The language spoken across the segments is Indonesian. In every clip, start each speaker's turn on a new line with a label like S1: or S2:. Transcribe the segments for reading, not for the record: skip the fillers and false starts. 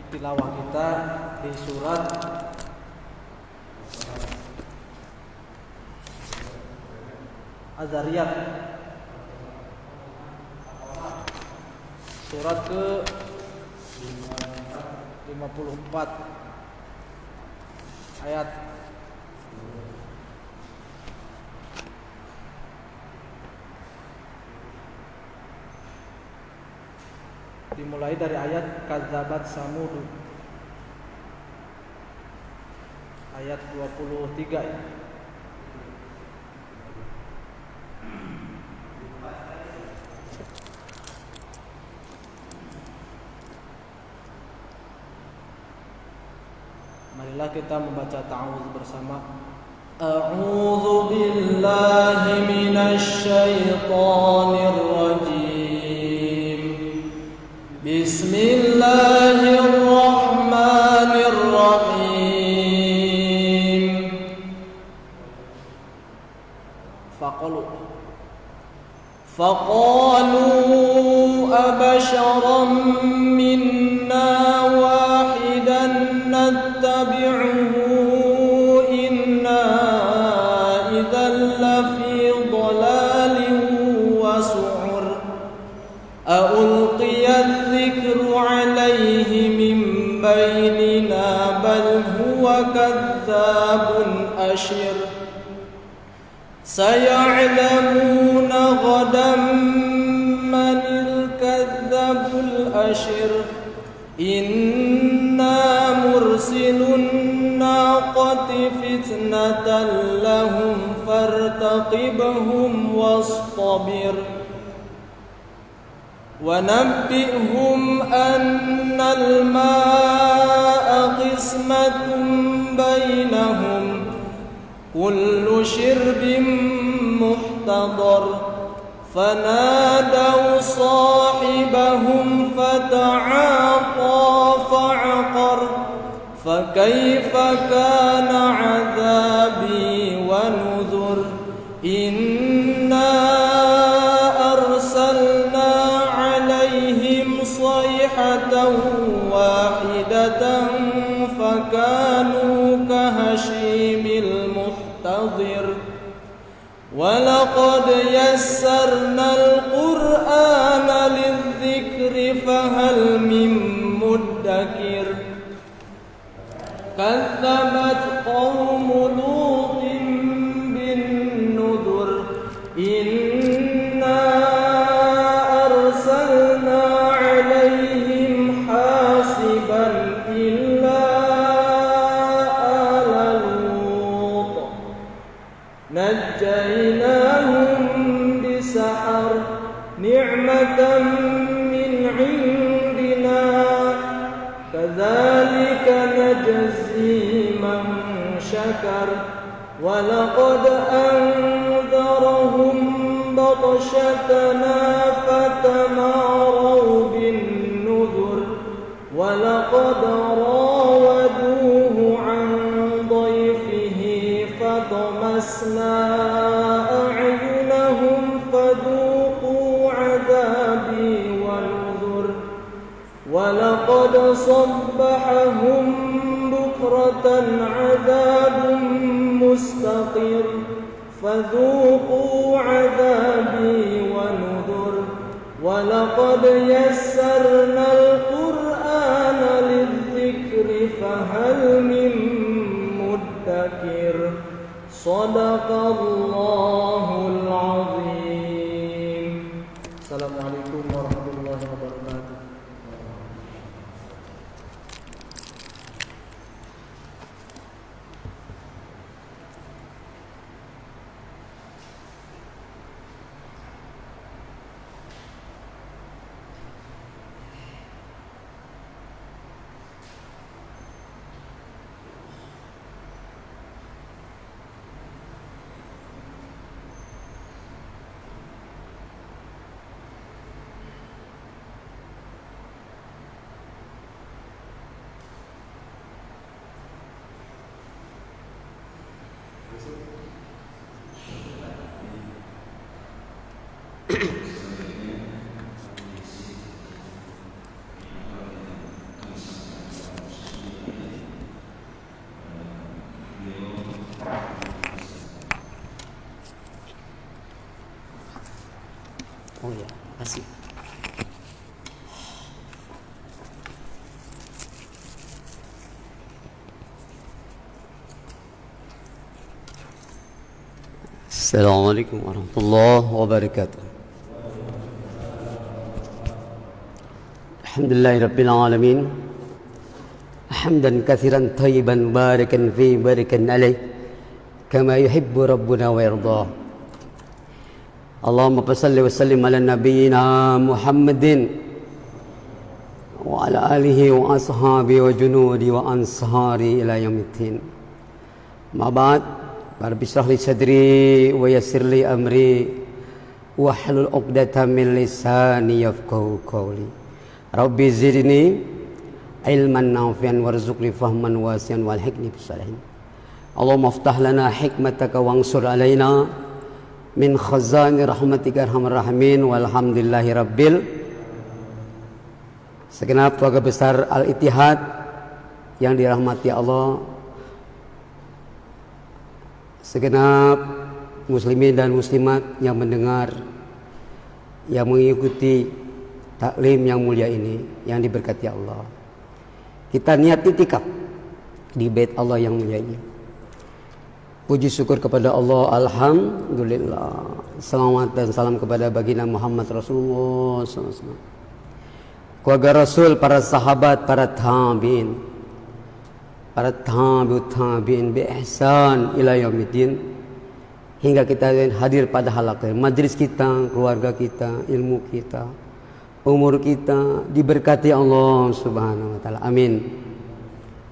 S1: tilawah kita di surat Az-Zariyat, surat ke 54 ayat dimulai dari ayat kadzabat Samud ayat 23 ya. Marilah kita membaca ta'awudz bersama. A'udzu billahi minasy syaithanir rajim. Bismillahirrahmanirrahim. Faqalu abasharam minna wahidan nattabi'uhu inna idzal lafi dhalalin wa su'ur ألقي الذكر عليه من بيننا بل هو كذاب أشر سيعلمون غدا من الكذاب الأشر إنا مرسل الناقة فتنة لهم فارتقبهم واصطبر ونبئهم أن الماء قسمة بينهم كل شرب محتضر فنادوا صاحبهم فتعاطى فعقر فكيف كان عذابي ونذر إنا أرسلنا عليهم صيحة واحدة فكانوا كهشيم المحتضر ولقد يسرنا القرآن للذكر فهل من مدكر كذبت قوم لوط بالنذر إنا أرسلنا عليهم حاصبا إلا آل لوط نجيناهم بسحر نعمة من عندنا كذلك نجزي من شكر ولقد أنذرهم بطشتنا فتماروا بالنذر ولقد راودوه عن ضيفه فطمسنا أعينهم فذوقوا عذابي ونذر ولقد صبحهم بكرة عذاب مستقر فذوقوا عذابي ونذر ولقد يسرنا القرآن للذكر فهل من مدكر صدق الله العظيم. Assalamualaikum warahmatullahi wabarakatuh.
S2: kasih. Assalamualaikum warahmatullahi wabarakatuh. Alhamdulillahirabbil alamin. Hamdan katsiran thayyiban barakan fi barakan alaih kama yuhibbu rabbuna wa yarda. Allahumma salli wa sallim ala nabiyyina Muhammadin wa ala alihi wa ashabihi wa junudi wa ansari ila yaumiddin. Ma ba'd. Rabbi shrah li sadri wa yassir li amri wahlul 'uqdatam min lisani yafqahu qawli. Rabbi zidni ilman nafi'an warzuqni fahman wasi'an walhiqni bis-salihin. Allahumma iftah lana hikmataka wansur alaina min khazani rahmatika arhamar rahimin walhamdulillahi rabbil. Segenap keluarga besar Al-Ittihad yang dirahmati Allah, segenap muslimin dan muslimat yang mendengar, yang mengikuti taklim yang mulia ini, yang diberkati Allah. Kita niat itikaf di bait Allah yang mulia ini. Puji syukur kepada Allah, alhamdulillah. Salawat dan salam kepada baginda Muhammad Rasulullah SAW, keluarga Rasul, para sahabat, para tabi'in, para tabi'ut tabi'in bi ihsan ila yaumiddin, hingga kita hadir pada halaqah majlis kita, keluarga kita, ilmu kita, umur kita diberkati Allah Subhanahu wa taala. Amin.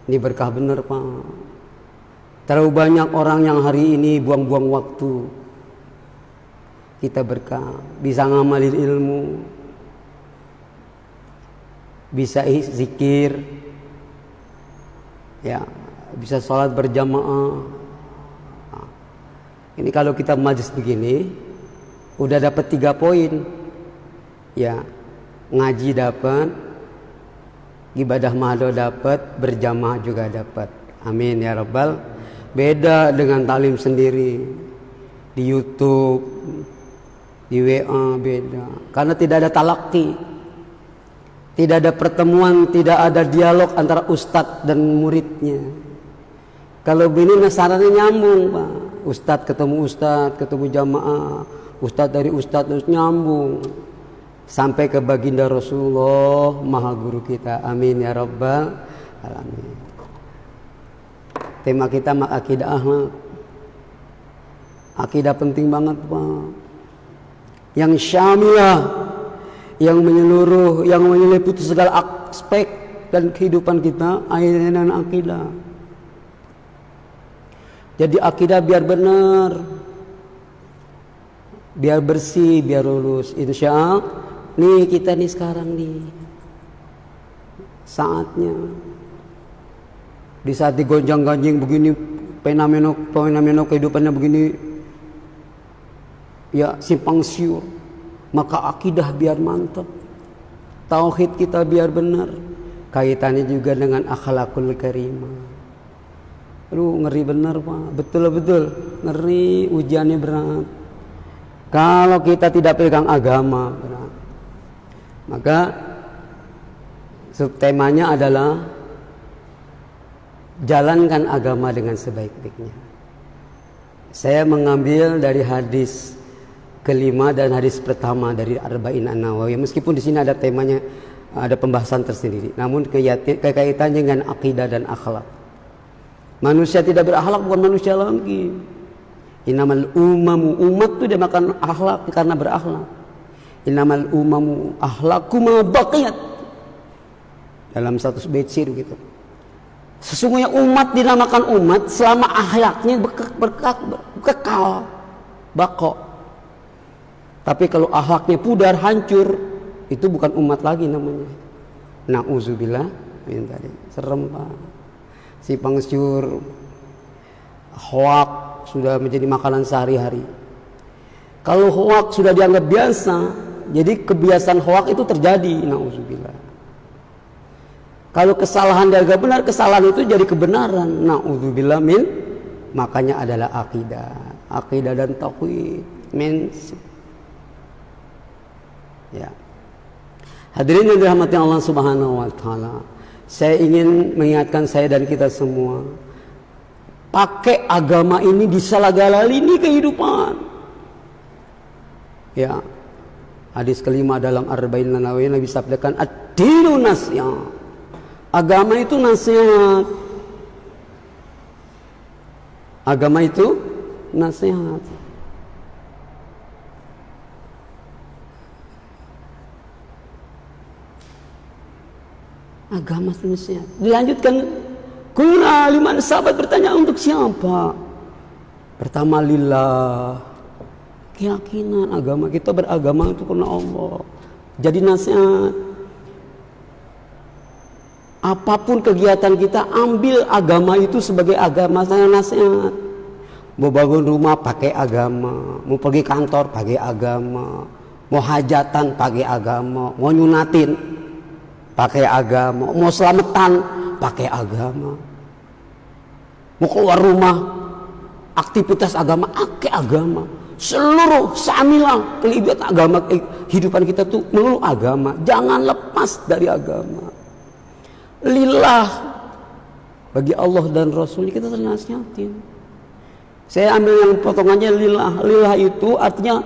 S2: Ini berkah benar, Pak. Terlalu banyak orang yang hari ini buang-buang waktu. Kita berkah, bisa ngamalin ilmu, bisa zikir, ya, bisa sholat berjamaah. Ini kalau kita majlis begini udah dapat 3 poin, ya, ngaji dapat, ibadah mahdo dapat, berjamaah juga dapat. Amin ya rabbal. Beda dengan taklim sendiri di YouTube, di WA, beda karena tidak ada talaqi, tidak ada pertemuan, tidak ada dialog antara ustadz dan muridnya. Kalau begini nasarannya nyambung, Pak. Ustadz ketemu jamaah, ustadz dari ustadz terus nyambung sampai ke baginda Rasulullah, maha guru kita. Amin ya rabbal alamin. Tema kita akidah akhlak. Akidah penting banget, Pak. Yang syamilah, yang menyeluruh, yang menyeliputi segala aspek dan kehidupan kita, dan akidah. Jadi akidah biar benar, biar bersih, biar lulus. Insya Allah, nih kita nih sekarang nih saatnya. Di saat digonjang-ganjing begini, fenomena kehidupannya begini, ya simpang siur, maka akidah biar mantap, tauhid kita biar benar, kaitannya juga dengan akhlakul karimah. Aduh, ngeri benar, Pak. Betul ngeri, ujiannya berat. Kalau kita tidak pegang agama berat. Maka subtemanya adalah jalankan agama dengan sebaik-baiknya. Saya mengambil dari hadis kelima dan hadis pertama dari Arba'in An-Nawawiyah. Meskipun di sini ada temanya, ada pembahasan tersendiri, namun kaitannya dengan akidah dan akhlak. Manusia tidak berakhlak bukan manusia lagi. Innamal umamu, umat itu dia makan akhlak karena berakhlak. Innamal umamu akhlakuma baqiyat. Dalam satu bait syair gitu. Sesungguhnya umat dinamakan umat selama akhlaknya kekal, bako. Tapi kalau akhlaknya pudar, hancur, itu bukan umat lagi namanya. Na'udzubillah min dzalik. Serem, Pak. Simpang siur, hoak sudah menjadi makanan sehari-hari. Kalau hoak sudah dianggap biasa, jadi kebiasaan hoak itu terjadi. Na'udzubillah. Kalau kesalahan dianggap benar, kesalahan itu jadi kebenaran. Na'udzubillah min. Makanya adalah akidah dan tauhid. Ya. Hadirin yang dirahmati Allah Subhanahu wa taala. Saya ingin mengingatkan saya dan kita semua, pakai agama ini di segala lini kehidupan. Ya. Hadis kelima dalam Arba'in An-Nawawiyah Nabi sabdakan ad-dinu nasihat. Agama itu nasihat. Agama itu nasihat. Agama itu nasihat. Dilanjutkan, kuna liman, sahabat bertanya untuk siapa? Pertama lillah. Keyakinan agama kita, beragama itu karena Allah. Jadi nasihat. Apapun kegiatan kita, ambil agama itu sebagai agama, saya nasihat. Mau bangun rumah pakai agama, mau pergi kantor pakai agama, mau hajatan pakai agama, mau nyunatin pakai agama, mau selamatan pakai agama, mau keluar rumah aktivitas agama pakai agama. Seluruh samilah kelibat agama, kehidupan kita tuh melulu agama. Jangan lepas dari agama. Lillah, bagi Allah dan Rasulnya kita nasihatin. Saya ambil yang potongannya lillah. Lillah itu artinya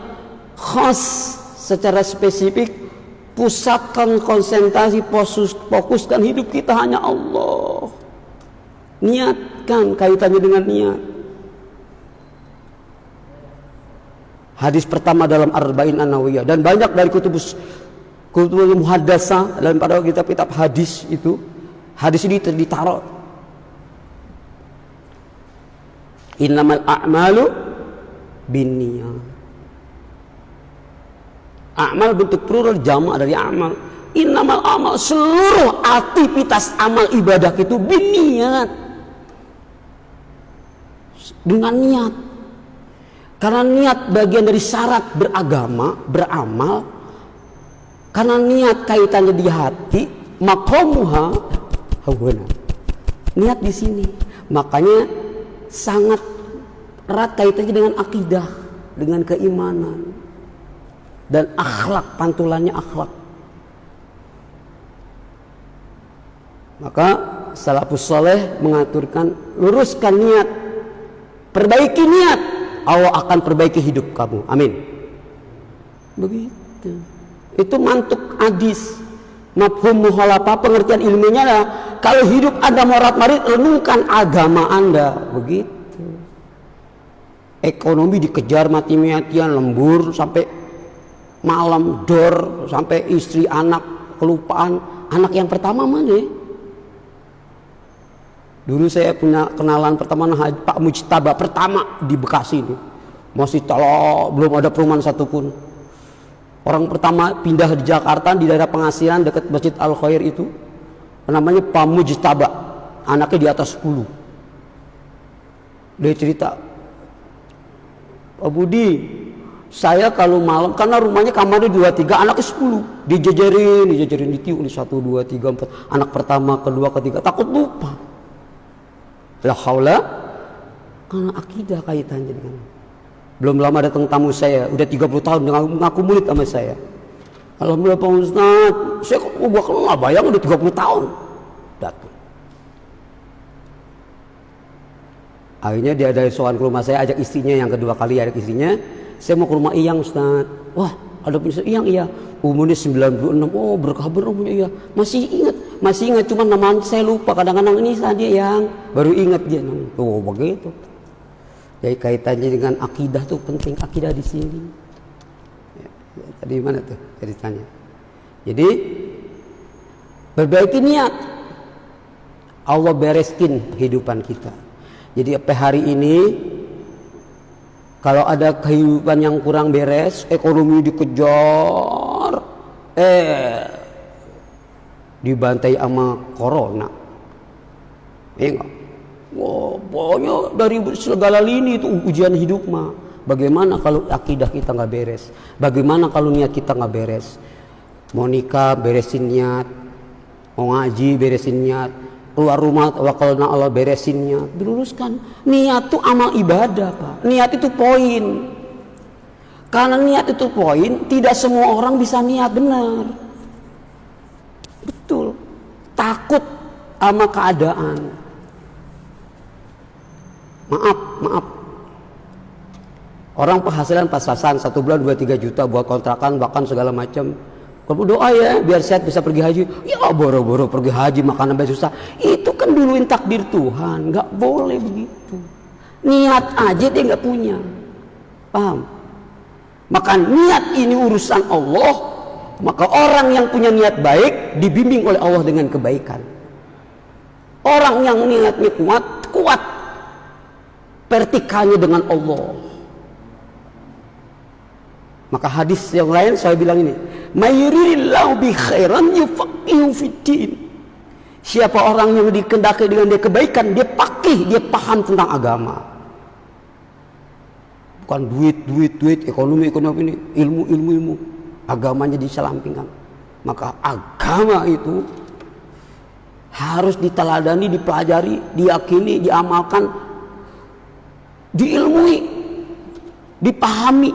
S2: khas, secara spesifik, pusatkan konsentrasi, fokuskan hidup kita hanya Allah. Niatkan, kaitannya dengan niat. Hadis pertama dalam Arba'in An-Nawawiyah, dan banyak dari kutubul muhaddasah, dalam pada kitab-kitab hadis itu, hadis ini ditaruh. Innamal a'malu binniyat. Amal bentuk plural, jamak dari amal. Innamal amal, seluruh aktivitas amal ibadah itu binniyat, dengan niat. Karena niat bagian dari syarat beragama, beramal. Karena niat kaitannya di hati, maqamuha hawwana. Niat di sini. Makanya sangat erat kaitannya dengan akidah, dengan keimanan dan akhlak, pantulannya akhlak. Maka salafus saleh mengaturkan, luruskan niat, perbaiki niat, Allah akan perbaiki hidup kamu. Amin. Begitu. Itu mantuk hadis. Mafhum mukhalafah, pengertian ilminya adalah kalau hidup Anda morat-marit, renungkan agama Anda. Begitu. Ekonomi dikejar mati-matian, lembur sampai malam, dor sampai istri anak kelupaan. Anak yang pertama mana? Dulu saya punya kenalan pertama Pak Mujtaba pertama di Bekasi ini. Masih telok, belum ada perumahan satupun. Orang pertama pindah di Jakarta, di daerah Pengasinan dekat Masjid Al Khair itu. Namanya Pak Mujtaba. Anaknya di atas 10. Dia cerita, Pak Budi, saya kalau malam, karena rumahnya kamarnya 2-3, anaknya 10. Dijajarin, ditiup 1, 2, 3, 4. Anak pertama, kedua, ketiga, takut lupa. La haula, karena akidah kaitannya dengan. Belum lama datang tamu saya, udah 30 tahun ngaku murid sama saya. Alhamdulillah Pak Ustaz, saya kok gua kenal, bayang udah 30 tahun. Datang. Akhirnya dia dari soal ke rumah saya, ajak istrinya, yang kedua kali ajak istrinya. Saya mau ke rumah Iyang Ustaz. Wah, ada punya Iyang, iya. Umurnya 96, oh berkah umurnya, iya. Masih ingat, cuma nama saya lupa. Kadang-kadang ini saja yang baru ingat dia. Oh begitu. Jadi kaitannya dengan akidah tuh penting, akidah di sini. Ya, tadi mana tuh ceritanya? Jadi perbaiki niat, Allah bereskin kehidupan kita. Jadi apa hari ini kalau ada kehidupan yang kurang beres, ekonomi dikejar, dibantai sama corona, enggak? Wah, pokoknya dari segala lini itu ujian hidup mah. Bagaimana kalau akidah kita nggak beres? Bagaimana kalau niat kita nggak beres? Mau nikah beresin niat, mau ngaji beresin niat, keluar rumah wakalna Allah beresin niat, diluruskan. Niat itu amal ibadah Pak. Niat itu poin. Karena niat itu poin, tidak semua orang bisa niat benar. Betul. Takut sama keadaan. Maaf. Orang penghasilan pas-pasan 1 bulan 2-3 juta buat kontrakan bahkan segala macam. Kalau doa ya biar sehat bisa pergi haji. Ya boro-boro pergi haji makan sampai susah. Itu kan duluin takdir Tuhan. Nggak boleh begitu. Niat aja dia nggak punya. Paham? Maka niat ini urusan Allah. Maka orang yang punya niat baik dibimbing oleh Allah dengan kebaikan. Orang yang niatnya kuat vertikalnya dengan Allah. Maka hadis yang lain saya bilang ini, mayuridillahu bi khairan yufaqihu fiddin. Siapa orang yang dikehendaki dengan dia kebaikan, dia faqih, dia paham tentang agama. Bukan duit, ekonomi ini, ilmu. Agamanya diselampingkan. Maka agama itu harus diteladani, dipelajari, diyakini, diamalkan, diilmui, dipahami.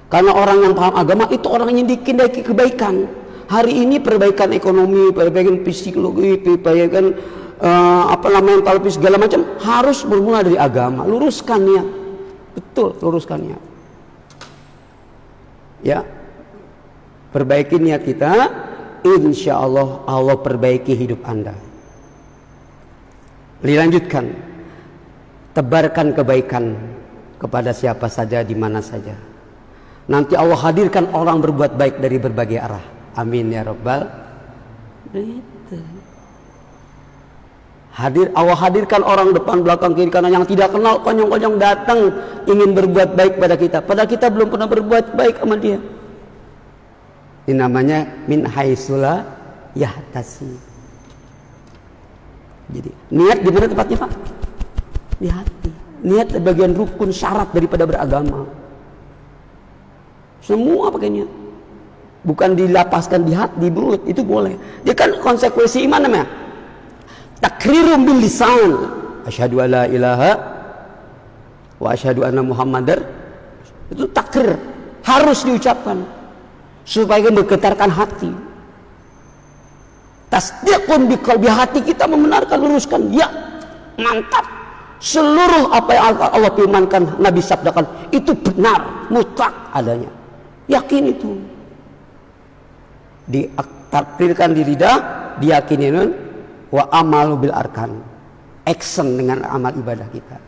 S2: Karena orang yang paham agama itu orang yang dikehendaki kebaikan. Hari ini perbaikan ekonomi, perbaikan psikologi, perbaikan mental segala macam harus bermula dari agama. Luruskan niat. Betul, luruskan niat. Ya. Perbaiki niat kita, insya Allah Allah perbaiki hidup Anda. Dilanjutkan. Tebarkan kebaikan kepada siapa saja di mana saja. Nanti Allah hadirkan orang berbuat baik dari berbagai arah. Amin ya Rabbal. Allah hadirkan orang depan, belakang, kiri, kanan yang tidak kenal, konyong-konyong datang ingin berbuat baik pada kita. Padahal kita belum pernah berbuat baik sama dia. Ini namanya min haitsula yahtasi. Jadi niat di mana tempatnya Pak? Di hati. Niat bagian rukun syarat daripada beragama. Semua pakai niat. Bukan dilapaskan di hati, di mulut, itu boleh. Dia kan konsekuensi iman namanya. Takrirum bil lisan. Asyhadu alla ilaha wa asyhadu anna Muhammadar. Itu takrir, harus diucapkan supaya bergetarkan hati. Tasdiqun bi qalbi, hati kita membenarkan, luruskan. Ya, mantap. Seluruh apa yang Allah firmankan, Nabi sabdakan itu benar, mutlak adanya. Yakin itu. Ditakdirkan di lidah, diyakini wa amalu bil arkan. Action dengan amal ibadah kita.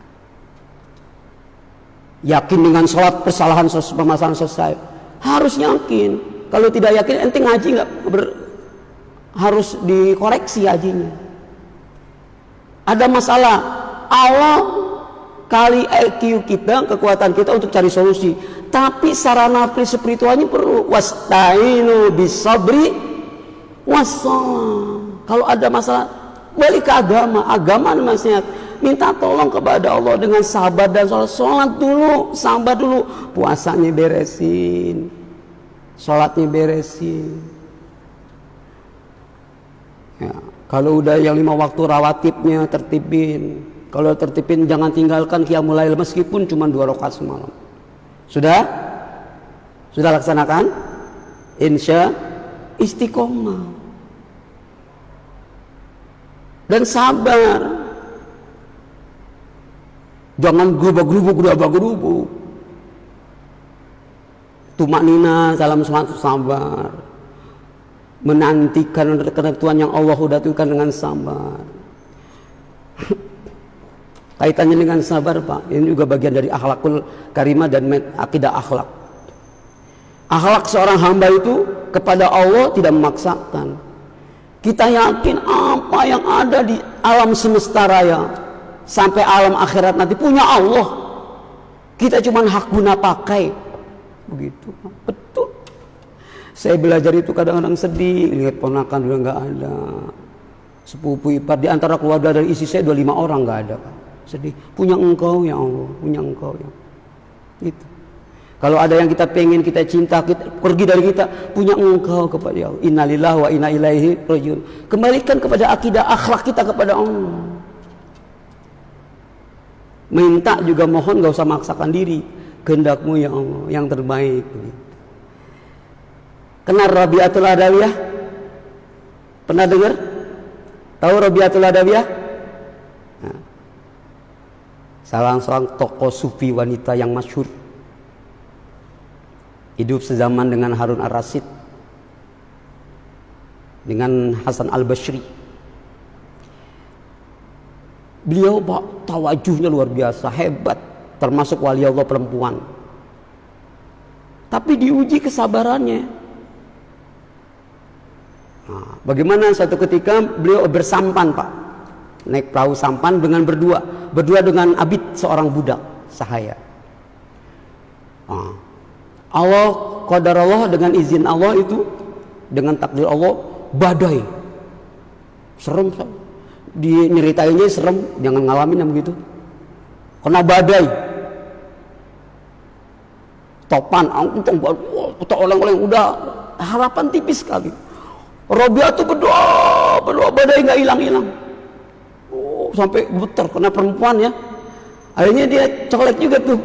S2: Yakin dengan sholat, permasalahan selesai. Harus yakin. Kalau tidak yakin, ente ngaji nggak harus dikoreksi hajinya. Ada masalah, Allah kali IQ kita, kekuatan kita untuk cari solusi. Tapi sarana spiritualnya perlu wastainu bisabri wassalam. Kalau ada masalah, balik ke agama. Agama nasihat, minta tolong kepada Allah dengan sabar dan sholat dulu, sabar dulu. Puasanya beresin, sholatnya beresin. Ya, kalau udah yang 5 waktu rawatibnya tertibin. Kalau tertibin jangan tinggalkan qiyamul lail meskipun cuma 2 rakaat semalam. Sudah laksanakan? Insya istiqomah dan sabar. Jangan gerubuk-gerubuk. Tumaknina dalam sholat, sabar. Menantikan ketentuan yang Allah sudah tentukan dengan sabar. Kaitannya dengan sabar Pak, ini juga bagian dari akhlakul karimah dan akidah akhlak. Akhlak seorang hamba itu kepada Allah tidak memaksakan. Kita yakin apa yang ada di alam semesta raya sampai alam akhirat nanti punya Allah. Kita cuma hak guna pakai. Begitu. Betul. Saya belajar itu kadang-kadang sedih, lihat ponakan udah nggak ada. Sepupu ipar di antara keluarga dari istri saya 25 orang nggak ada Pak. Sedih. Punya engkau ya Allah, punya engkau ya. Gitu. Kalau ada yang kita pengen, kita cinta, kita pergi dari kita, punya engkau kepada Allah. Innalillahi wa inna ilaihi rajiun. Kembalikan kepada akidah akhlak kita kepada Allah. Minta juga mohon gak usah maksakan diri. kehendak-Mu ya Allah yang terbaik. Kenal Rabi'atul Adawiyah? Pernah dengar? Tahu Rabi'atul Adawiyah? Nah, salah seorang tokoh sufi wanita yang masyhur, hidup sezaman dengan Harun Ar-Rasyid, dengan Hasan Al-Basri. Beliau tawajuhnya luar biasa, hebat, termasuk wali Allah perempuan. Tapi diuji kesabarannya. Nah, bagaimana suatu ketika beliau bersampan, Pak, naik perahu sampan dengan berdua dengan Abid, seorang budak sahaya. Nah, Allah qadarullah, dengan izin Allah itu, dengan takdir Allah, badai. Serem, dia nyeritainnya serem, jangan ngalamin yang begitu. Kena badai, topan, orang-orang udah harapan tipis sekali. Rabi'ah tuh berdoa, badai nggak hilang-hilang. Sampai gemeter, karena perempuan ya. Akhirnya dia colek juga tuh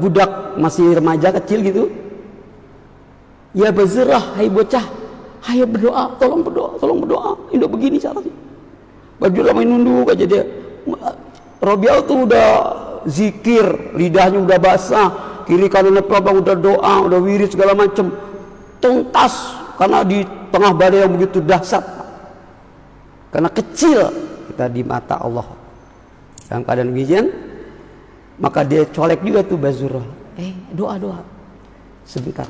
S2: budak masih remaja kecil gitu. Ya Bazirah, hai bocah, ayo berdoa, tolong berdoa. Ini begini caranya. Baju lama nunduk aja dia. Rabi'ah tuh udah zikir, lidahnya udah basah, kiri kanannya pelabang udah doa, udah wirid segala macam. Tuntas karena di tengah badai yang begitu dahsyat, karena kecil kita di mata Allah. Dalam keadaan demikian, maka dia colek juga tuh Bazurah. Doa sebentar.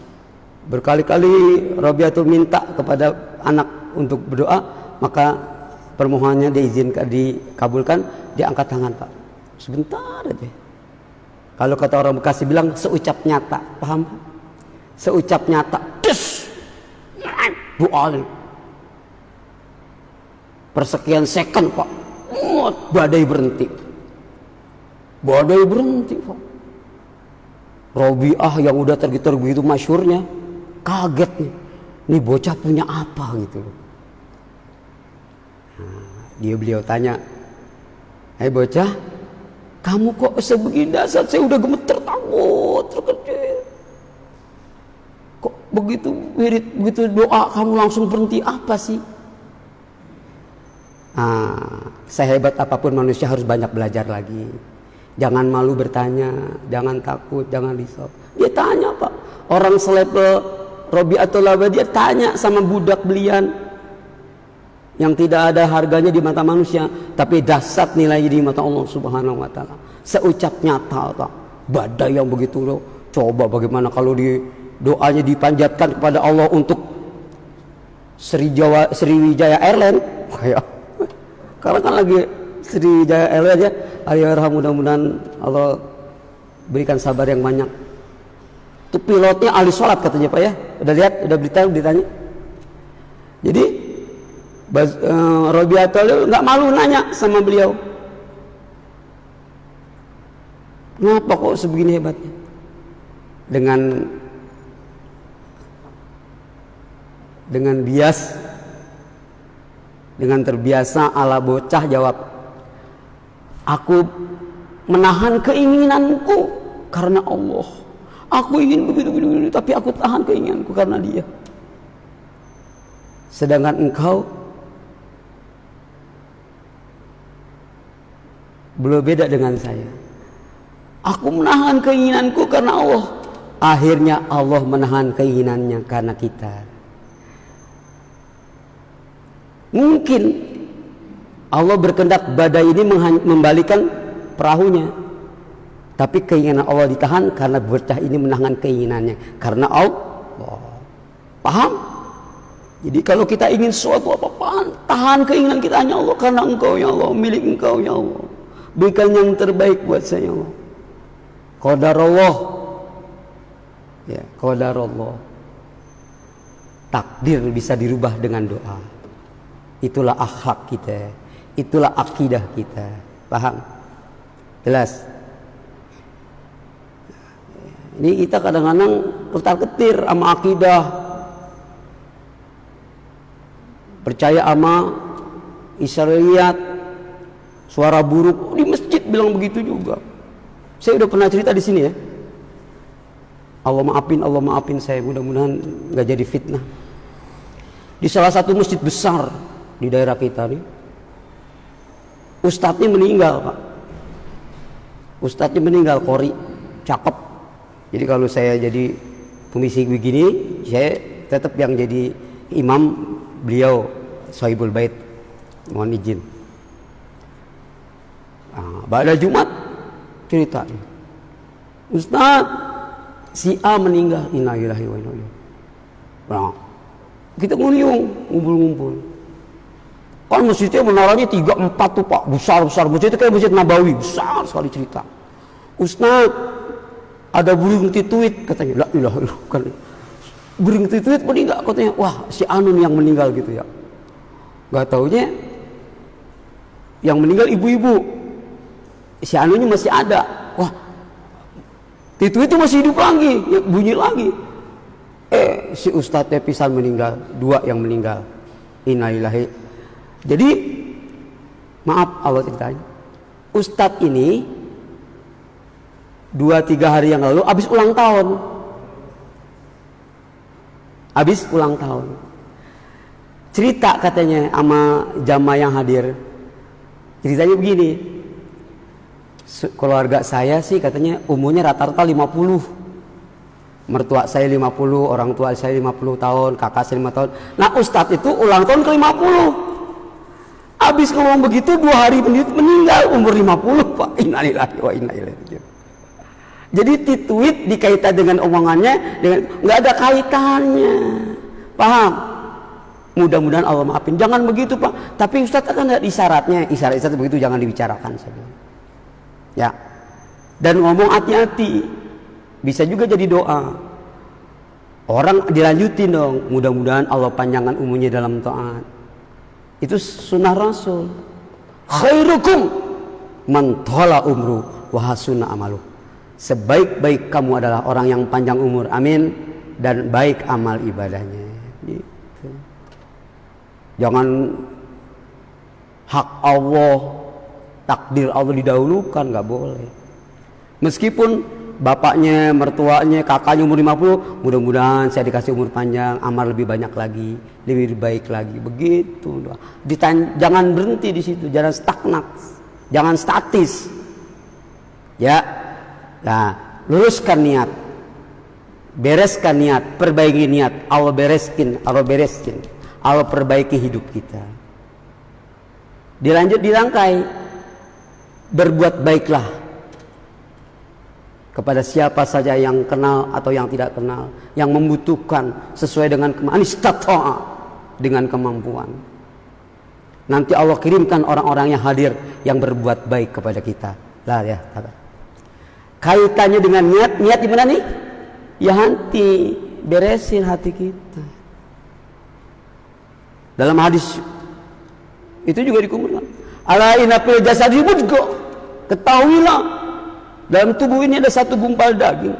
S2: Berkali-kali Rabi'ah tuh minta kepada anak untuk berdoa, maka permohonannya diizinkan, dikabulkan. Dia angkat tangan, Pak, sebentar aja. Kalau kata orang Bekasi bilang seucap nyata, paham? Seucap nyata, doa nih. Persekian second, Pak, badai berhenti, Pak. Rabi'ah yang udah tergitar begitu masyhurnya kaget nih, ini bocah punya apa gitu. Nah, beliau tanya, bocah, kamu kok sebegini dasar? Saya udah gemeter, takut, terkejut. Kok begitu doa kamu langsung berhenti, apa sih? Sehebat apapun manusia harus banyak belajar lagi. Jangan malu bertanya, jangan takut, jangan risau. Dia tanya, Pak, orang selevel Rabi'atul Adawiyah, dia tanya sama budak belian yang tidak ada harganya di mata manusia, tapi dahsyat nilainya di mata Allah Subhanahu wa taala. Seucap nyata, Pak, badai yang begitu loh. Coba bagaimana kalau doanya dipanjatkan kepada Allah untuk Sriwijaya Airline, karena kan lagi Sriwijaya Airline ya. Ayo mudah-mudahan Allah berikan sabar yang banyak. Itu pilotnya ahli sholat katanya, Pak ya. Udah lihat, udah beritanya. Jadi Rabi'ah nggak malu nanya sama beliau, kenapa kok sebegini hebatnya? Dengan terbiasa ala bocah jawab, aku menahan keinginanku karena Allah. Aku ingin begitu, tapi aku tahan keinginanku karena Dia. Sedangkan engkau belum beda dengan saya. Aku menahan keinginanku karena Allah. Akhirnya Allah menahan keinginannya karena kita. Mungkin Allah berkehendak badai ini membalikan perahunya, tapi keinginan Allah ditahan karena bocah ini menahan keinginannya karena Allah. Paham? Jadi kalau kita ingin sesuatu apa-apaan, tahan keinginan kita hanya Allah, karena Engkau ya Allah, milik Engkau ya Allah. Berikan yang terbaik buat saya ya Allah. Qadarullah. Ya, qadarullah. Takdir bisa dirubah dengan doa. Itulah akhlak kita, itulah akidah kita. Paham? Jelas? Ini kita kadang-kadang ketar-ketir sama akidah, percaya sama Israiliyat, suara buruk di masjid bilang begitu juga. Saya udah pernah cerita di sini ya. Allah maafin saya, mudah-mudahan nggak jadi fitnah. Di salah satu masjid besar di daerah kita nih, ustadznya meninggal, Pak. Ustadznya meninggal, qori, cakep. Jadi kalau saya jadi pemisi begini, saya tetap yang jadi imam beliau Sohibul Bait, mohon izin. Pada Jumat cerita, Ustaz si A meninggal, inna lillahi wa inna ilaihi. Nah, kita ngumpul. Kan masjidnya menaranya 3-4 tuh Pak, besar. Masjidnya kayak Masjid Nabawi, besar sekali cerita. Ustaz, ada burung tituit katanya. La ilaha illallah, kan. Burung tituit meninggal katanya. Wah, si Anun yang meninggal gitu ya. Gak taunya yang meninggal ibu-ibu. Si Anunnya masih ada. Wah, tituit itu masih hidup lagi, ya, bunyi lagi. Si Ustadznya pisan meninggal, 2 yang meninggal. Innalillahi. Jadi maaf Allah ceritain, Ustadz ini 2-3 hari yang lalu habis ulang tahun. Cerita katanya sama jamaah yang hadir. Ceritanya begini. Keluarga saya sih katanya umurnya rata-rata 50. Mertua saya 50, orang tua saya 50 tahun, kakak saya 5 tahun. Nah Ustadz itu ulang tahun ke 50. Habis ngomong begitu 2 hari meninggal umur 50 Pak. Innalillahi wa inna ilaihi raji'un. Jadi tweet dikaitan dengan omongannya dengan nggak ada kaitannya. Paham? Mudah-mudahan Allah maafin. Jangan begitu Pak. Tapi Ustadz akan ada isyaratnya. Isyarat begitu jangan dibicarakan saja. Ya. Dan ngomong hati-hati. Bisa juga jadi doa. Orang dilanjutin dong. Mudah-mudahan Allah panjangkan umurnya dalam taat. Itu sunnah Rasul. Khairukum man thala umru wa hasuna amalu. Sebaik-baik kamu adalah orang yang panjang umur. Amin. Dan baik amal ibadahnya. Gitu. Jangan hak Allah, takdir Allah didahulukan, nggak boleh. Meskipun bapaknya, mertuanya, kakaknya umur 50, mudah-mudahan saya dikasih umur panjang, amal lebih banyak lagi, lebih baik lagi. Begitu. Jangan berhenti di situ, jangan stagnan, jangan statis. Ya. Nah, luruskan niat. Bereskan niat, perbaiki niat. Allah bereskin. Allah perbaiki hidup kita. Dilanjut dirangkai. Berbuat baiklah kepada siapa saja yang kenal atau yang tidak kenal, yang membutuhkan sesuai dengan dengan kemampuan. Nanti Allah kirimkan orang-orang yang hadir yang berbuat baik kepada kita. Lah ya. Kaitannya dengan niat di mana nih? Ya hati, beresin hati kita. Dalam hadis itu juga dikumpulkan. Ala inna fil jasadi mudghah. Ketahuilah dalam tubuh ini ada satu gumpal daging.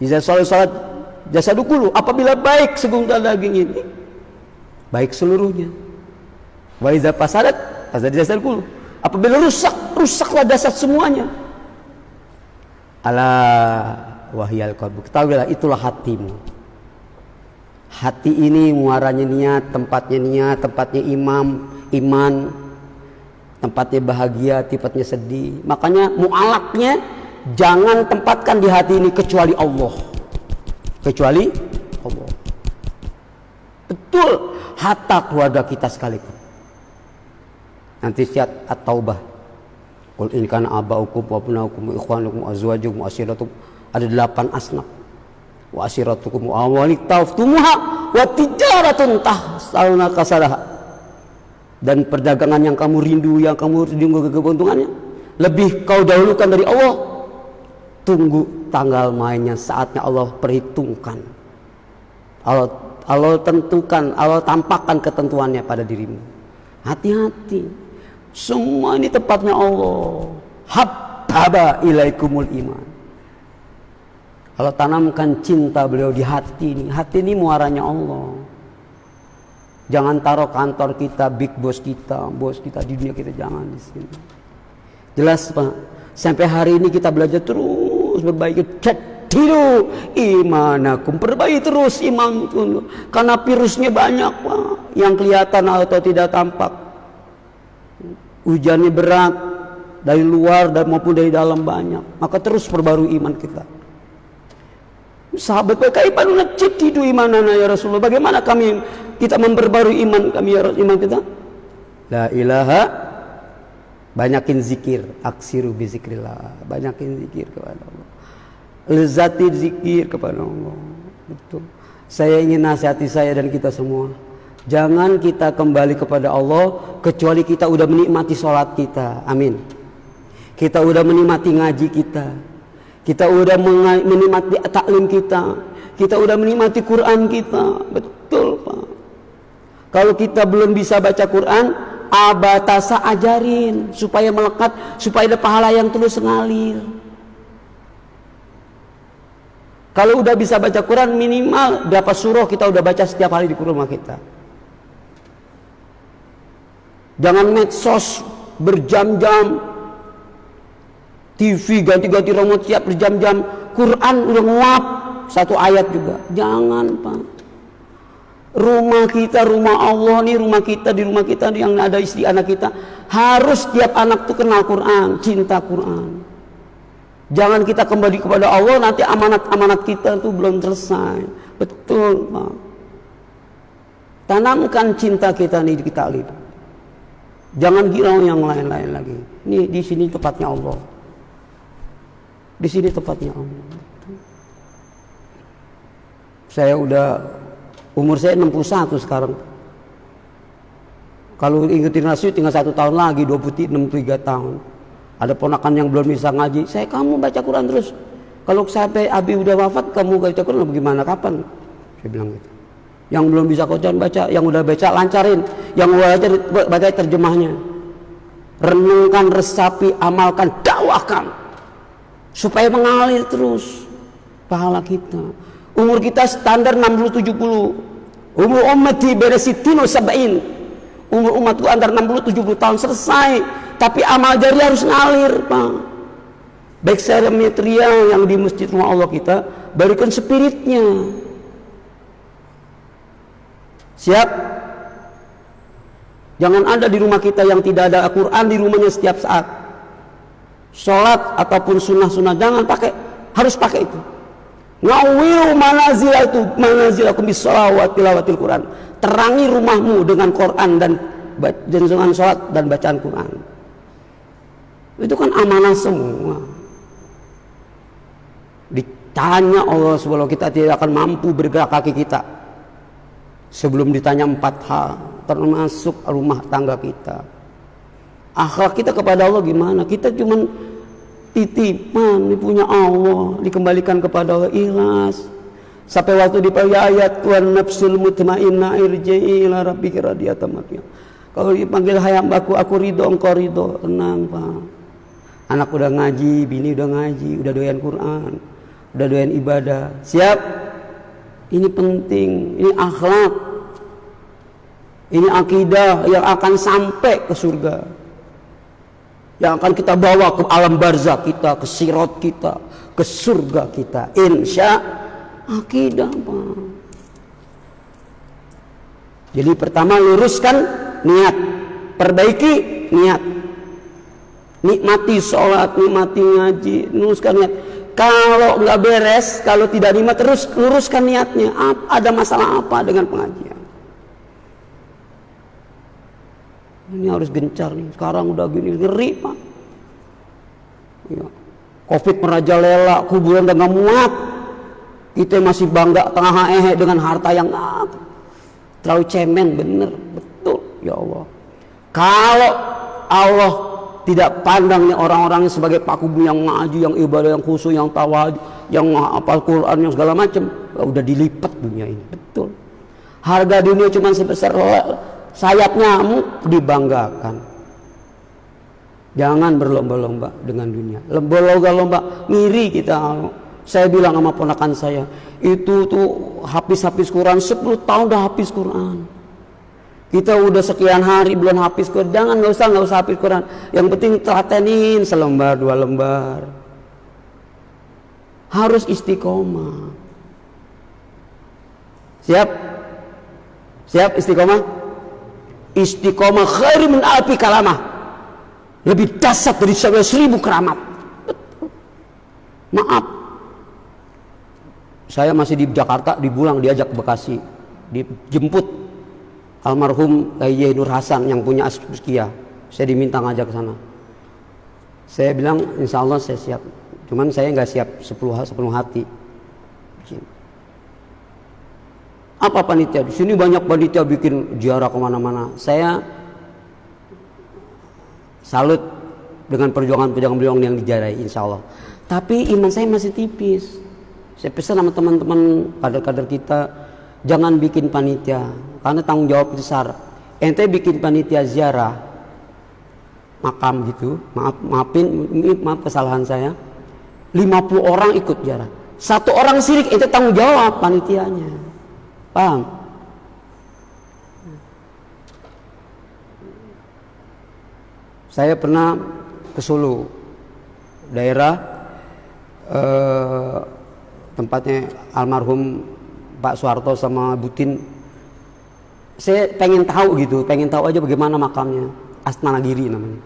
S2: Iza salat jasadukulu, apabila baik segumpal daging ini, baik seluruhnya. Wa iza fasadat jasadukulu, apabila rusaklah dasar semuanya. Ala wahyal qalbu, ketahuilah itulah hatimu. Hati ini muaranya niat, tempatnya iman, tempatnya bahagia, tempatnya sedih. Makanya mu'alaknya jangan tempatkan di hati ini kecuali Allah. Betul, hatta keluarga kita sekalipun. Nanti siat at-taubah. Qul in kana aba'ukum wa abna'ukum wa ikhwanukum wa azwajukum wa ashiratukum, ada 8 asnaf. Wa ashiratukum wa amwalin taftumuha wa tijaratun tahsawna kasadaha. Dan perdagangan yang kamu rindu keuntungannya lebih kau dahulukan dari Allah. Tunggu tanggal mainnya, saatnya Allah perhitungkan. Allah tentukan, Allah tampakkan ketentuannya pada dirimu. Hati-hati. Semua ini tempatnya Allah. Habbaba ilaikumul iman. Allah tanamkan cinta beliau di hati ini. Hati ini muaranya Allah. Jangan taruh kantor kita, big boss kita di dunia kita, jangan di sini. Jelas Pak. Sampai hari ini kita belajar terus berbaiki. jaddidu imanakum, perbaiki terus imanku, karena virusnya banyak Pak, yang kelihatan atau tidak tampak. Hujannya berat dari luar dan maupun dari dalam banyak, maka terus perbarui iman kita. Sahabat bagaimana jaddidu imanana ya Rasulullah, bagaimana kita memperbarui iman kami ya iman kita? La ilaha, banyakin zikir, aksiru bi zikrillah, banyakin zikir kepada Allah, lezati zikir kepada Allah. Betul. Saya ingin nasihati saya dan kita semua, jangan kita kembali kepada Allah kecuali kita udah menikmati sholat kita. Amin. Kita udah menikmati ngaji kita udah menikmati taklim kita udah menikmati Quran kita. Betul Pak. Kalau kita belum bisa baca Quran, abatasa ajarin supaya melekat, supaya ada pahala yang terus mengalir. Kalau udah bisa baca Quran, minimal berapa surah kita udah baca setiap hari di rumah kita. Jangan medsos berjam-jam, TV ganti-ganti remote siap berjam-jam, Quran udah nguap satu ayat juga. Jangan Pak. Rumah kita, rumah Allah nih, rumah kita, di rumah kita yang ada istri anak kita, harus setiap anak tuh kenal Quran, cinta Quran. Jangan kita kembali kepada Allah, nanti amanat-amanat kita tuh belum selesai. Betul Pak. Tanamkan cinta kita nih di kita lihat. Jangan girau yang lain-lain lagi. Ini di sini tempatnya Allah. Di sini tempatnya Allah. Saya udah umur saya 61 sekarang. Kalau ikutin rasio tinggal 1 tahun lagi, 63 tahun. Ada ponakan yang belum bisa ngaji, kamu baca Quran terus. Kalau sampai Abi udah wafat, kamu baca Quran bagaimana, kapan? Saya bilang gitu. Yang belum bisa Quran baca, yang udah baca lancarin, yang udah baca terjemahnya. Renungkan, resapi, amalkan, dakwakan, supaya mengalir terus pahala kita. Umur kita standar 60-70. Umur ummati beresitino sab'in. Umur umatku antara 60-70 tahun selesai. Tapi amal jari harus ngalir Pak. Baik secara material yang di masjid rumah Allah kita, berikan spiritnya. Siap? Jangan ada di rumah kita yang tidak ada Al-Quran di rumahnya setiap saat. Sholat ataupun sunnah-sunnah jangan pakai, harus pakai itu. Ngawiru manazilakum bis-shalawati tilawatil Quran. Terangi rumahmu dengan Quran dan dengan sholat dan bacaan Quran. Itu kan amanah semua. Ditanya Allah Subhanahu kita tidak akan mampu bergerak kaki kita sebelum ditanya 4 hal, termasuk rumah tangga kita. Akhlak kita kepada Allah gimana? Kita cuman titipan, ini punya Allah, dikembalikan kepada Allah, ikhlas. Sampai waktu dipanggil ayat Tuhan nafsul mutmainnah irji'i ila rabbika radiyatan mardiyah. Kalau dipanggil hai hambaku, aku ridho, engkau ridho, tenang Pak. Anak udah ngaji, bini udah ngaji, udah doyan Quran, udah doyan ibadah. Siap? Ini penting, ini akhlak, ini akidah yang akan sampai ke surga, yang akan kita bawa ke alam barzakh kita, ke sirat kita, ke surga kita. Insya akidah Pak. Jadi pertama luruskan niat, perbaiki niat, nikmati sholat, nikmati ngaji, luruskan niat. Kalau nggak beres, kalau tidak nikmat, terus luruskan niatnya. Ada masalah apa dengan pengajian? Ini harus gencar nih. Sekarang udah gini, ngeri Pak. Ya. Covid merajalela, kuburan udah nggak muat. Kita masih bangga tengah dengan harta yang terlalu cemen, bener, betul ya Allah. Kalau Allah tidak pandangnya orang-orangnya sebagai pakubu yang ngaji, yang ibadah, yang khusyuk, yang tawadu, yang hafal Quran, yang segala macam, udah dilipat dunia ini, betul. Harga dunia cuma sebesar sayap nyamuk, dibanggakan. Jangan berlomba-lomba dengan dunia. Lomba-lomba ngiri kita. Saya bilang sama ponakan saya, itu tuh habis Quran 10 tahun udah habis Quran. Kita udah sekian hari belum habis Quran. Jangan, nggak usah habis Quran. Yang penting telatenin selembar 2 lembar. harus istiqomah. Siap? Siap istiqomah? Istiqomah khairu min alfi kalamah. Lebih dahsyat dari 1000 keramat. Maaf, saya masih di Jakarta, dibulang diajak ke Bekasi, dijemput almarhum Kiai Nur Hasan yang punya Askia. Saya diminta ngajak ke sana. Saya bilang insya Allah saya siap, cuman saya nggak siap sepenuh hati. Apa panitia? Di sini banyak panitia bikin ziarah kemana-mana. Saya salut dengan perjuangan beliau yang dijarai, insya Allah. Tapi iman saya masih tipis. Saya pesan sama teman-teman kader-kader kita, jangan bikin panitia, karena tanggung jawab besar. Ente bikin panitia ziarah makam gitu, maaf kesalahan saya. 50 orang ikut ziarah, 1 orang sirik, ente tanggung jawab panitianya. Paham? Saya pernah ke Solo, daerah tempatnya almarhum Pak Soeharto sama Butin. Saya pengen tahu gitu, pengen tahu aja bagaimana makamnya. Astana-Giri namanya.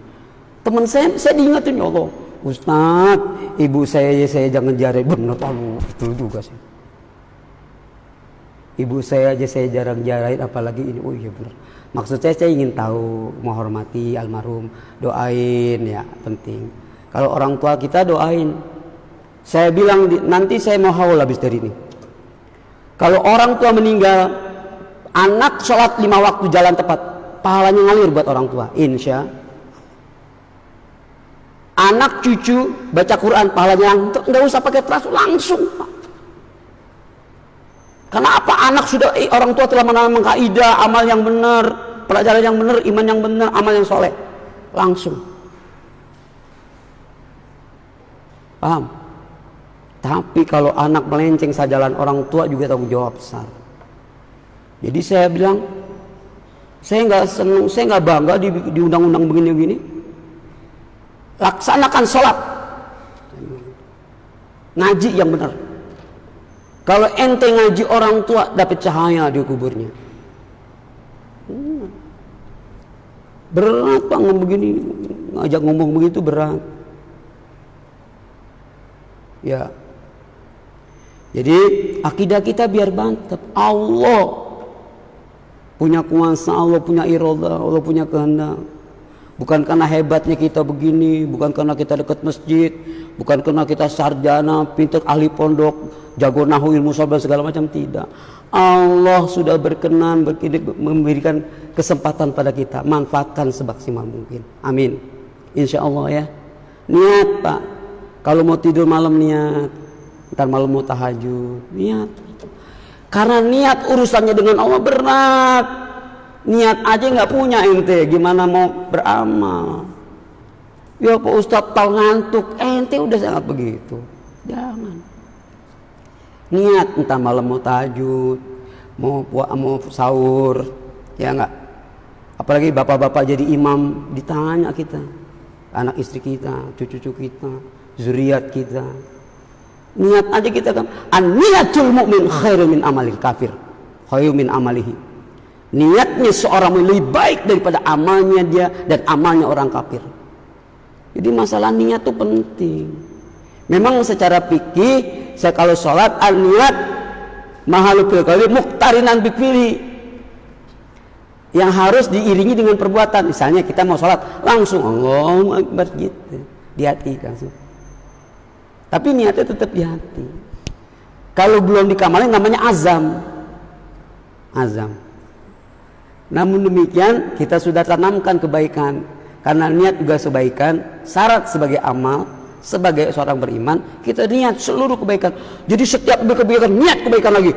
S2: Teman saya diingetin, ya Allah, Ustaz, ibu saya jangan ziarah. Bener tahu, betul juga sih. Ibu saya aja saya jarang ziarahin, apalagi ini. Oh iya benar. Maksud saya ingin tahu, menghormati almarhum, doain ya, penting. Kalau orang tua kita doain. Saya bilang nanti saya mau haul habis dari ini. Kalau orang tua meninggal, anak sholat 5 waktu jalan tepat, pahalanya ngalir buat orang tua, insya. Anak cucu baca Quran, pahalanya nggak usah pakai terasa, langsung. Karena apa? Anak sudah orang tua telah menanam kaidah, amal yang benar, pelajaran yang benar, iman yang benar, amal yang soleh, langsung. Paham? Tapi kalau anak melenceng sajalan orang tua juga tanggung jawab besar. Jadi saya bilang, saya nggak senang, saya nggak bangga di undang-undang begini-begini. Laksanakan sholat, ngaji yang benar. Kalau ente ngaji orang tua, dapat cahaya di kuburnya. Berat Pak ngomong begini, ngajak ngomong begitu berat. Ya. Jadi akidah kita biar mantap. Allah punya kuasa, Allah punya iradah, Allah punya kehendak. Bukan karena hebatnya kita begini, bukan karena kita dekat masjid, bukan karena kita sarjana, pintar, ahli pondok, jago nahwu, ilmu sholat dan segala macam, tidak. Allah sudah berkenan memberikan kesempatan pada kita, manfaatkan semaksimal mungkin. Amin. Insya Allah ya. Niat Pak, kalau mau tidur malam niat, ntar malam mau tahajud, niat. Karena niat urusannya dengan Allah berat. Niat aja nggak punya ente, gimana mau beramal? Ya Pak Ustadz tahu ngantuk, ente udah sangat begitu. Jangan. Niat entah malam mau tahajud, mau sahur, ya enggak. Apalagi bapak-bapak jadi imam, ditanya kita, anak istri kita, cucu-cucu kita, zuriat kita. Niat aja kita kan, an-niyatul mu'min khairu min amalil kafir, khairu min amalihi. Niatnya seorang lebih baik daripada amalnya dia dan amalnya orang kafir. Jadi masalah niat itu penting. Memang secara fikih, saya kalau sholat al-niat mahalu fil qalbi muqtarinan bifili, yang harus diiringi dengan perbuatan. Misalnya kita mau sholat langsung Allahu Akbar gitu di hati langsung. Tapi niatnya tetap di hati. Kalau belum dikamalin namanya azam. Namun demikian kita sudah tanamkan kebaikan, karena niat juga kebaikan, syarat sebagai amal, sebagai seorang beriman kita niat seluruh kebaikan. Jadi setiap kebaikan niat kebaikan lagi,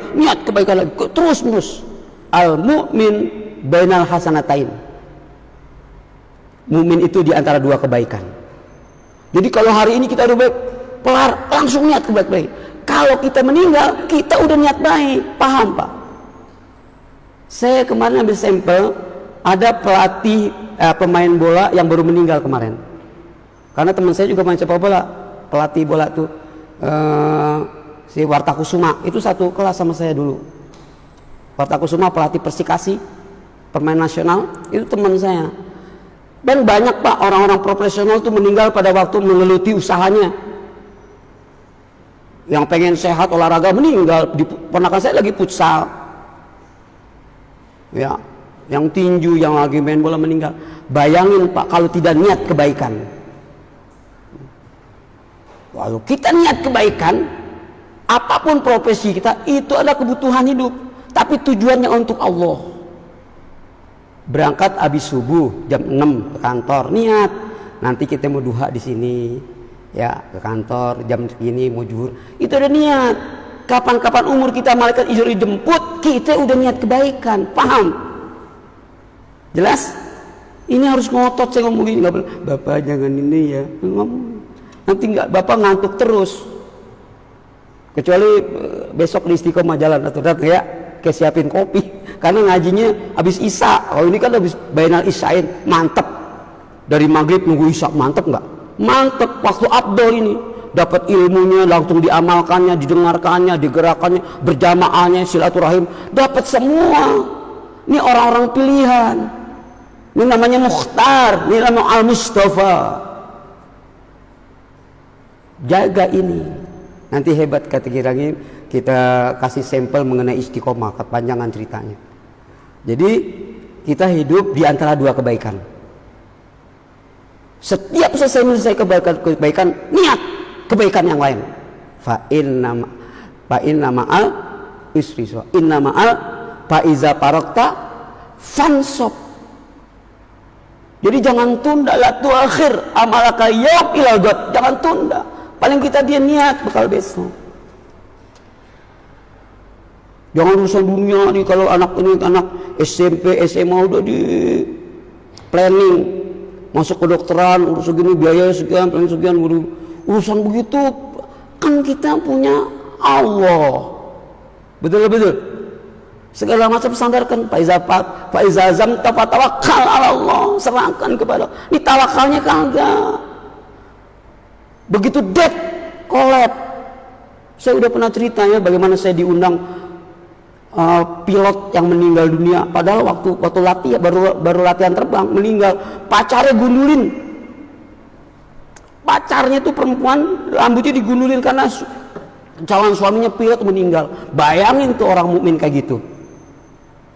S2: terus menerus. Al mu'min bainal hasanatain. Mukmin itu di antara 2 kebaikan. Jadi kalau hari ini kita udah baik, pelar langsung niat kebaikan. Kalau kita meninggal, kita udah niat baik. Paham Pak? Saya kemarin ambil sampel, ada pelatih pemain bola yang baru meninggal kemarin. Karena teman saya juga main sepak bola, pelatih bola tuh si Wartakusuma itu satu kelas sama saya dulu. Wartakusuma pelatih Persikasi, pemain nasional, itu teman saya. Dan banyak Pak orang-orang profesional itu meninggal pada waktu menggeluti usahanya. Yang pengen sehat olahraga meninggal. Ponakan saya lagi futsal. Ya, yang tinju, yang lagi main bola meninggal. Bayangin Pak kalau tidak niat kebaikan. Kalau kita niat kebaikan, apapun profesi kita itu ada kebutuhan hidup, tapi tujuannya untuk Allah. Berangkat habis subuh jam 6 ke kantor, niat nanti kita mau duha di sini, ya ke kantor jam segini mau zuhur, itu ada niat. Kapan-kapan umur kita malaikat ijur dijemput, kita udah niat kebaikan, paham? Jelas? Ini harus ngotot saya ngomong gini, nggak boleh, Bapak jangan ini ya, nanti nggak Bapak ngantuk terus. Kecuali besok di Istiqomah jalan atau datang ya, kayak siapin kopi. Karena ngajinya habis Isya. Oh ini kan habis bainal Isya'in, mantep. Dari maghrib nunggu Isya, mantep nggak? Mantep. Waktu abdol ini dapat ilmunya, langsung diamalkannya, didengarkannya, digerakannya, berjamaahnya, silaturahim, dapat semua. Ini orang-orang pilihan. Ini namanya Mukhtar, ini namanya Al-Mustafa. Jaga ini. Nanti hebat kata Kirangin, kita kasih sampel mengenai Istiqomah, kepanjangan ceritanya. Jadi kita hidup di antara dua kebaikan. Setiap selesai kebaikan, niat kebaikan yang lain. Fa inna ma'al usri yusra. Inna ma'al fa iza farakta fansab. Jadi jangan tunda, la tuakhir amalaka yaum ilal ghad. Jangan tunda. Paling kita dia niat bakal besok. Jangan urusan dunia nih, kalau anak ini anak SMP, SMA udah di planning masuk kedokteran, urus segini biaya sekian, planning sekian, urusan begitu kan kita punya Allah. Betul. Segala macam sandarkan. Faiza zamta fatawakkal ala Allah, serahkan kepada Allah. Ini tawakalnya kagak. Begitu dead collab. Saya udah pernah ceritanya bagaimana saya diundang pilot yang meninggal dunia, padahal waktu latihan baru latihan terbang meninggal, pacarnya gundulin. Pacarnya itu perempuan, rambutnya digundulin karena calon suaminya pilot meninggal. Bayangin tuh orang mukmin kayak gitu.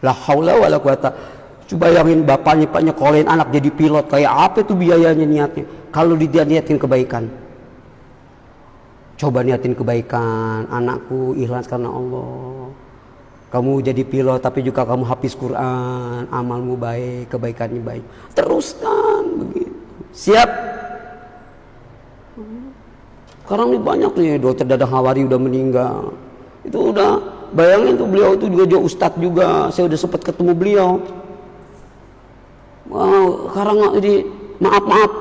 S2: La haula wala quwata. Coba bayangin bapaknya nyekolehin anak jadi pilot, kayak apa tuh biayanya niatnya. Kalau dia niatin kebaikan. Coba niatin kebaikan, anakku ikhlas karena Allah. Kamu jadi pilot tapi juga kamu hafiz Quran, amalmu baik, kebaikannya baik. Teruskan begitu. Siap? Sekarang ini banyak nih, Dokter Dadang Hawari udah meninggal. Itu udah, bayangin tuh beliau itu juga ustadz juga. Saya udah sempat ketemu beliau. Wow, sekarang jadi maaf,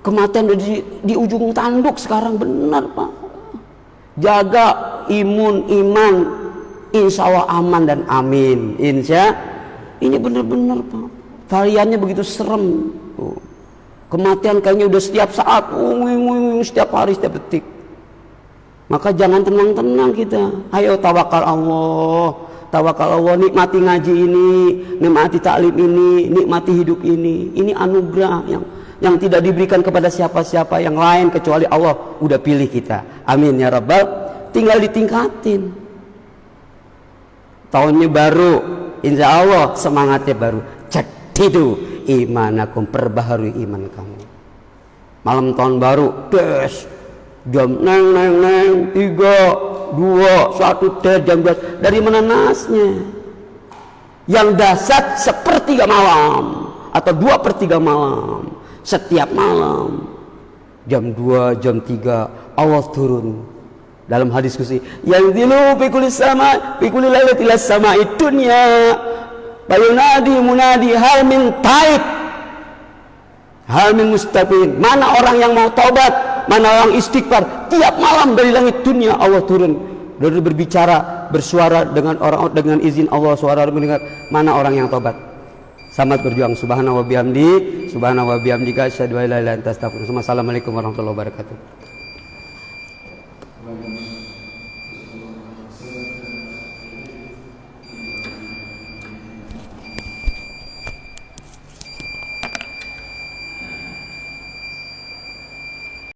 S2: kematian udah di ujung tanduk sekarang, benar Pak. Jaga iman, insya Allah aman dan amin. Insya ini benar-benar Pak. Variannya begitu serem. Tuh. Kematian kayaknya udah setiap saat, setiap hari, setiap detik. Maka jangan tenang-tenang kita. Ayo tawakal Allah, nikmati ngaji ini, nikmati taklim ini, nikmati hidup ini. Ini anugerah yang tidak diberikan kepada siapa-siapa yang lain kecuali Allah udah pilih kita. Amin ya Rabbal. Tinggal ditingkatin. Tahunnya baru, insya Allah semangatnya baru. Jadidu imanakum, perbaharui iman kamu. Malam tahun baru, des, jam neng 3, 2, 1 jam 12. Dari mana nasnya? Yang dasar sepertiga malam atau 2/3 malam. Setiap malam jam 2, jam 3 Allah turun. Dalam hadis qudsi, yanzilu fi kulli sama, fi kulli lailatin ila sama'i dunya. Bayunadi munadi hal min taib, hal min mustaqim. Mana orang yang mau taubat, mana orang istighfar. Tiap malam dari langit dunia Allah turun, lalu berbicara, bersuara dengan orang, dengan izin Allah, suara mendengar. Mana orang yang taubat? Selamat berjuang. Subhanahu wa bihamdi, subhanahu wa bihamdika, asyhadu an la ilaha illa anta astaghfiruka wa atubu ilaik. Assalamualaikum warahmatullahi wabarakatuh.
S1: Waalaikumsalam.